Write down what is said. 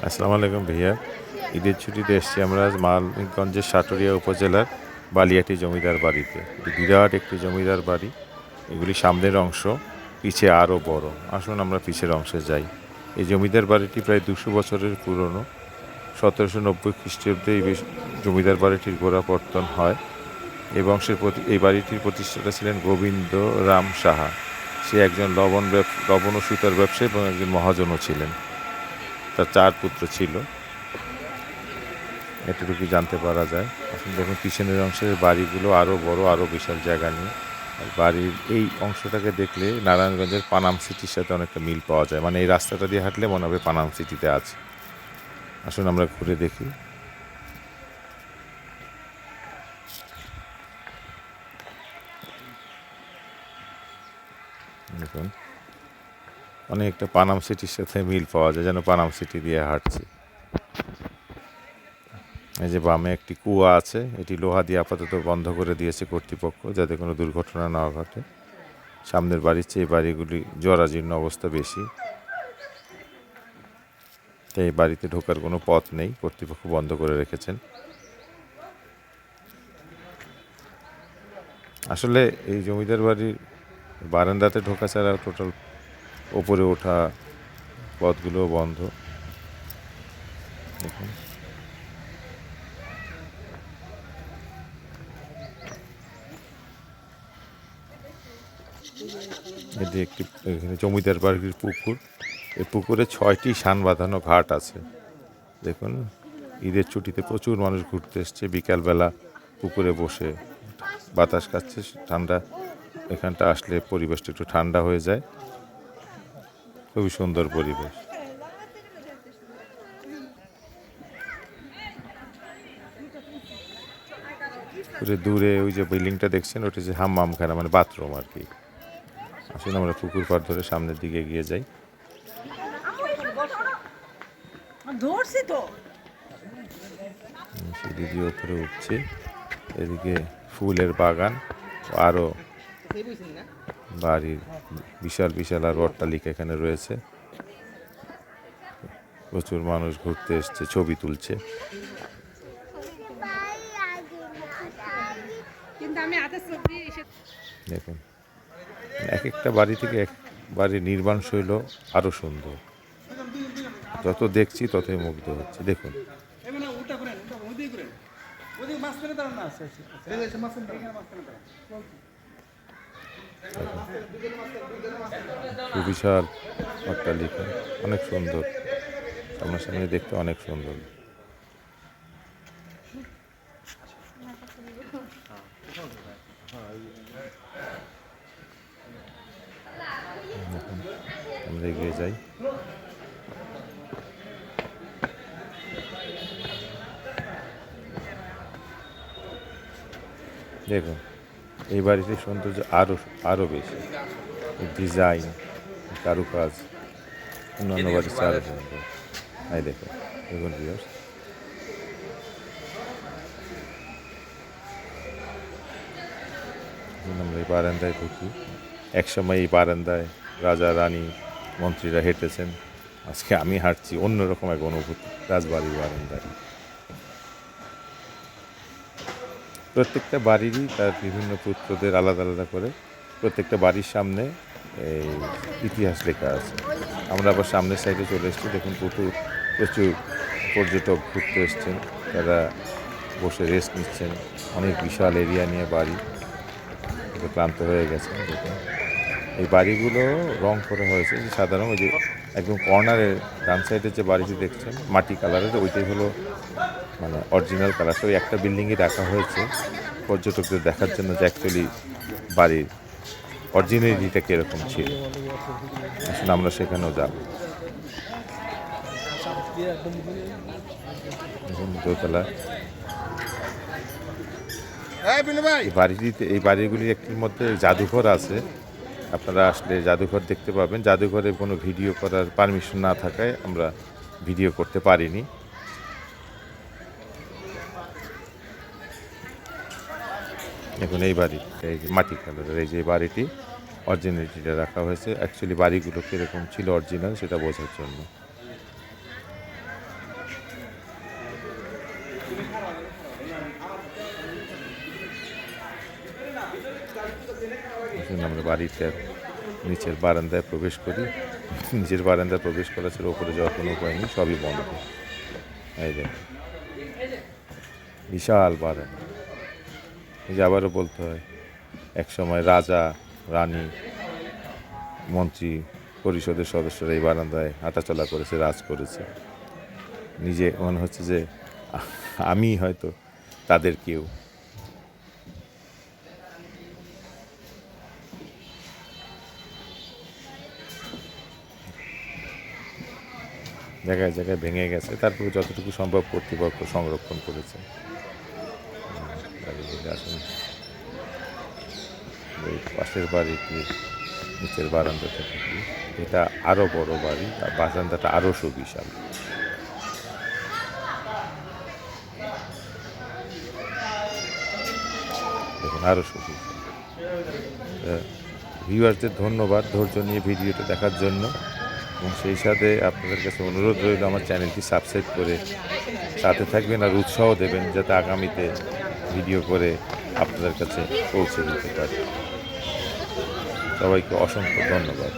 আসসালামু আলাইকুম ভাইয়া। ঈদের ছুটিতে এসেছি আমরা আজ মানিকগঞ্জের সাটুরিয়া উপজেলার বালিয়াটি জমিদার বাড়িতে। এটি বিরাট একটি জমিদার বাড়ি। এগুলি সামনের অংশ, পিছে আরও বড়। আসুন আমরা পিছের অংশে যাই। এই জমিদার বাড়িটি প্রায় 200 বছরের পুরনো। 1790 খ্রিস্টাব্দে জমিদার বাড়িটির গোড়াপত্তন হয়। এই বাড়িটির প্রতিষ্ঠাতা ছিলেন গোবিন্দ রাম সাহা। সে একজন লবণ ও সুতার ব্যবসায়ী এবং একজন মহাজনও ছিলেন। তার 4 পুত্র ছিল, এতটুকু জানতে পারা যায়। এখন দেখুন পিছনের অংশের বাড়িগুলো আরও বড়, আরও বিশাল জায়গা নিয়ে। আর বাড়ির এই অংশটাকে দেখলে নারায়ণগঞ্জের পানাম সিটির সাথে অনেকটা মিল পাওয়া যায়। মানে এই রাস্তাটা দিয়ে হাঁটলে মনে হবে পানাম সিটিতে আছে। আসুন আমরা ঘুরে দেখি। দেখুন অনেকটা পানাম সিটির সাথে মিল পাওয়া যায়, যেন পানাম সিটি দিয়ে হাঁটছি। এই যে বামে একটি কুয়া আছে, এটি লোহা দিয়ে আপাতত বন্ধ করে দিয়েছে কর্তৃপক্ষ, যাতে কোনো দুর্ঘটনা না ঘটে। সামনের বাড়ির চেয়ে বাড়িগুলি জরাজীর্ণ অবস্থা বেশি, তাই এই বাড়িতে ঢোকার কোনো পথ নেই, কর্তৃপক্ষ বন্ধ করে রেখেছেন। আসলে এই জমিদার বাড়ির বারান্দাতে ঢোকা ছাড়া টোটাল ওপরে ওঠা পথগুলো বন্ধ। দেখুন এটি একটি এখানে জমিদার বাড়ির পুকুর। এই পুকুরে 6টি শান বাঁধানো ঘাট আছে। দেখুন ঈদের ছুটিতে প্রচুর মানুষ ঘুরতে এসছে। বিকালবেলা পুকুরে বসে বাতাস খাচ্ছে, ঠান্ডা। এখানটা আসলে পরিবেশটা একটু ঠান্ডা হয়ে যায়, খুবই সুন্দর পরিবেশ। দূরে ওই যে বিল্ডিংটা দেখছেন, ওটা যে হাম্মামখানা, মানে বাথরুম আর কি। আসলে আমরা পুকুর পাড় ধরে সামনের দিকে এগিয়ে যাই। সিঁড়ি দিয়ে উপরে উঠছি। এদিকে ফুলের বাগান, আরও বাড়ির বিশাল বিশাল আর অট্টালিকা এখানে রয়েছে। প্রচুর মানুষ ঘুরতে এসছে, ছবি তুলছে। দেখুন এক একটা বাড়ি থেকে এক বাড়ির নির্মাণ শৈল আরও সুন্দর। যত দেখছি ততই মুগ্ধ হচ্ছে। দেখুন বিশাল অট্টালিকা, অনেক সুন্দর, সামনাসামনি দেখতে অনেক সুন্দর। আমরা এগিয়ে যাই। দেখুন এই বাড়িটির সৌন্দর্য আরও বেশি। ডিজাইন, কারুকাজ অন্যান্য বাড়ির চেয়ে আরও সুন্দর। দেখুন ভিউয়ার্স, আমরা এই বারান্দায় ঢুকি। একসময় এই বারান্দায় রাজা রানী মন্ত্রীরা হেঁটেছেন। আজকে আমি হাঁটছি, অন্যরকম এক অনুভূতি রাজবাড়ির বারান্দায়। প্রত্যেকটা বাড়িরই তার বিভিন্ন পুত্রদের আলাদা আলাদা করে প্রত্যেকটা বাড়ির সামনে এই ইতিহাস লেখা আছে। আমরা আবার সামনের সাইডে চলে এসেছি। দেখুন প্রচুর পর্যটক ঘুরতে এসছেন, তারা বসে রেস্ট নিচ্ছেন। অনেক বিশাল এরিয়া নিয়ে বাড়ি, ক্লান্ত হয়ে গেছে। দেখুন এই বাড়িগুলো রং করা হয়েছে যে সাধারণ, ওই যে একদম কর্নারের ডান সাইডে যে বাড়িটি দেখছেন মাটি কালারের, ওইটাই হলো মানে অরিজিনাল কালারটা। ওই একটা বিল্ডিংয়ে রাখা হয়েছে পর্যটকদের দেখার জন্য যে অ্যাকচুয়ালি বাড়ির অরিজিনালিটিটা কীরকম ছিল। আসলে আমরা সেখানেও যাব। দোতলা এই বাড়িগুলির একটির মধ্যে জাদুঘর আছে। আপনারা আসলে জাদুঘর দেখতে পাবেন। জাদুঘরে কোনো ভিডিও করার পারমিশন না থাকায় আমরা ভিডিও করতে পারিনি। এখন এই বাড়ি, এই যে মাটি কালারের এই যে বাড়িটি, অরিজিনালিটিটা রাখা হয়েছে। অ্যাকচুয়ালি বাড়িগুলো কীরকম ছিল অরিজিনাল সেটা বোঝার জন্য। এখন আমরা বাড়িতে নিচের বারান্দায় প্রবেশ করি। নিচের বারান্দায় প্রবেশ করা ছিল, ওপরে যাওয়ার কোনো উপায় নেই, সবই বন্ধ। এই দেখুন বিশাল বারান্দা। এই যে আবারও বলতে হয়, একসময় রাজা, রানী, মন্ত্রী পরিষদের সদস্যরা এই বারান্দায় হাঁটাচলা করেছে, রাজ করেছে। নিজে মনে হচ্ছে যে আমি হয়তো তাদের কেউ। জায়গায় জায়গায় ভেঙে গেছে, তারপরে যতটুকু সম্ভব কর্তৃপক্ষ সংরক্ষণ করেছে। আসুন ওই পাশের বাড়িটি নিচের বারান্দা থেকে, এটা আরও বড় বাড়ি, আর বারান্দাটা আরও সুবিশাল। দেখুন আরও সুবিশাল। ভিউয়ার্সদের ধন্যবাদ ধৈর্য নিয়ে ভিডিওটা দেখার জন্য, এবং সেই সাথে আপনাদের কাছে অনুরোধ রইল আমার চ্যানেলটি সাবস্ক্রাইব করে সাথে থাকবেন আর উৎসাহ দেবেন, যাতে আগামীতে ভিডিও করে আপনাদের কাছে পৌঁছে দিতে পারি। সবাইকে অসংখ্য ধন্যবাদ।